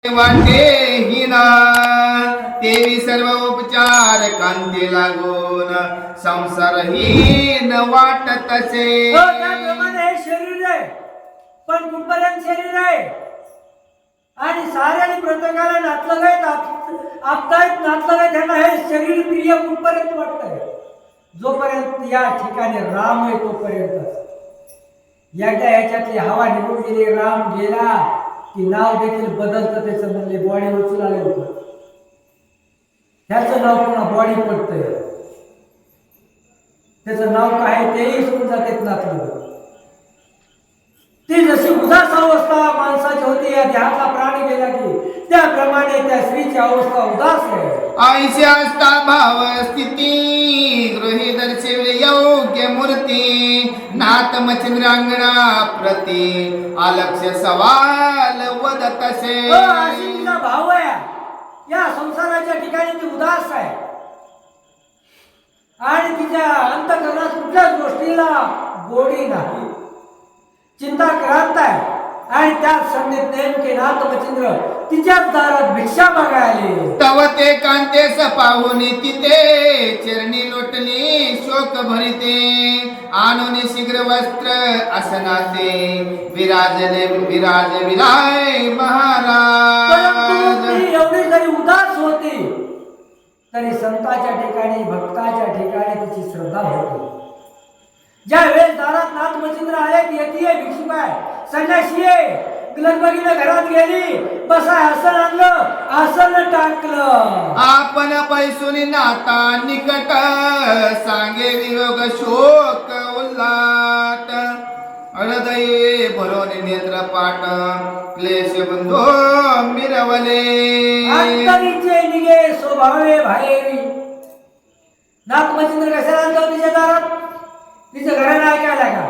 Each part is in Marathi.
वाटे हिना तेवी सर्व उपचार कांती लागून संसार हीन वाटत असे. त्याप्रमाणे हे शरीर आहे, पण कुठपर्यंत शरीर आहे आणि साऱ्याने प्रत्येकाला नातलगायत आपतायत नातलगायत त्यांना हे शरीर प्रिय कुठपर्यंत वाटतंय. जोपर्यंत या ठिकाणी राम आहे तोपर्यंत. एकदा ह्याच्यातली हवा निघून गेली, राम गेला की नाव देखील बदलतं. त्याचं म्हणजे बॉडी उचलायला होतं, त्याचं नाव पुन्हा बॉडी पडतंय. त्याचं नाव काय तेही सोडून जाते नातलं. ती जशी उदास अवस्था माणसाची होती या देहाचा प्राणी गेला की त्याप्रमाणे त्या स्त्रीची अवस्था उदास आहे. आईशी असता भाव स्थिती गृही दर्शविले योग्य मूर्ती नाथ मच्छिंद्रांगणा प्रती अलक्ष सवाल वदत असे. अशी तिचा भाव आहे. या संसाराच्या ठिकाणी ती उदास आहे आणि तिच्या अंतःकरणात कुठल्याच गोष्टीला गोडी नाही, चिंता क्रांत आहे. आणि त्या संधीत नेमके नाथ मच्छिंद्र तिच्याच दारात भिक्षा मागायले. तव ते कांतेस पाहून तिथे चरणी लोटली शोक भरिते आणून शीघ्र वस्त्र असनाचे विराजले विराय महाराज. एवढी जरी उदास होती तरी संताच्या ठिकाणी भक्ताच्या ठिकाणी तिची श्रद्धा होती. ज्या वेळेस दारात नाथ मच्छिंद्र आले की येते भिक्षुक आहे, संन्यासी आहे, लगबगीने घरात गेली, बसा आसन आणलं, आसन टाकलं. आपण पैसून नाता निकट सांगे वियोग शोक उल्लाट हृदये भरून नेत्रपाट क्लेश बंधो मिरवले. अंतरीचे निगे स्वभावे बाहेरी. नाथ मच्छिंद्र कशाला आणतो तिच्या दारात? तिच्या घराला ऐकायला का?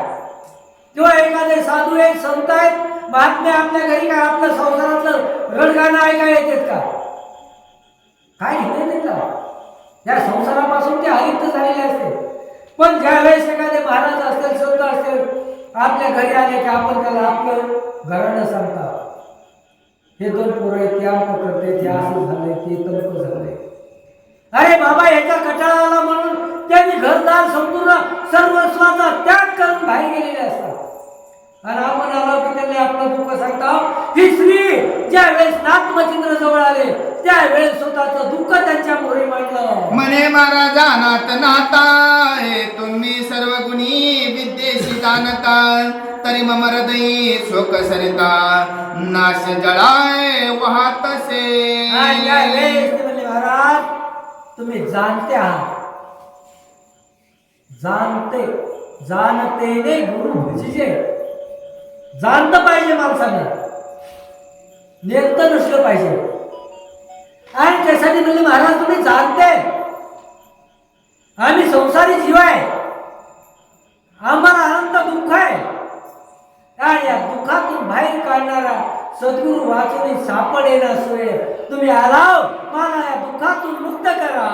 किंवा एखादे साधू आहेत, संत आहेत, महात्मे आपल्या घरी काय आपल्या संसारातलं रडगाणं ऐकायला येतात का? काय घेते का? या संसारापासून ते अलिप्त झालेले असते. पण ज्यावेळेस एखादे महाराज असतील, संत असतील, आपल्या घरी आले की आपण त्याला आपलं घराणं सांगता. हे दोन पोरं आहेत, ते आमचं करते, ते असं झालंय, ते तमक झालंय. अरे बाबा, याच्या कटाळा आला म्हणून त्यांनी घरदार संपूर्ण सर्वस्वाचा त्याग करून बाहेर गेलेले असतात. आणि आपण आलो की त्यांनी आपलं दुःख सांगता. ही स्त्री ज्या वेळेस नाथ मच्छिंद्र जवळ आले त्यावेळेस स्वतःचं दुःख त्यांच्या मोरी मांडलं. म्हणे महाराजा नाथ नाता तुम्ही सर्व गुणी विद्येशी जाणता तरी मम हृदयी शोक सरिता नाश जळाय वाहतसे. म्हणले महाराज, तुम्ही जाणते आहात, जाणतेने गुरु भजिजे. जाणतं पाहिजे माणसाने, नेत नसलं पाहिजे. आणि त्यासाठी म्हणले महाराज तुम्ही जाणते आम्ही संसारी जीव आहे, आम्हाला अनंत दुःख आहे. आणि या दुःखातून बाहेर काढणारा सद्गुरू वाचून सापडेना सोय. तुम्ही आलाव मला या दुःखातून मुक्त करा.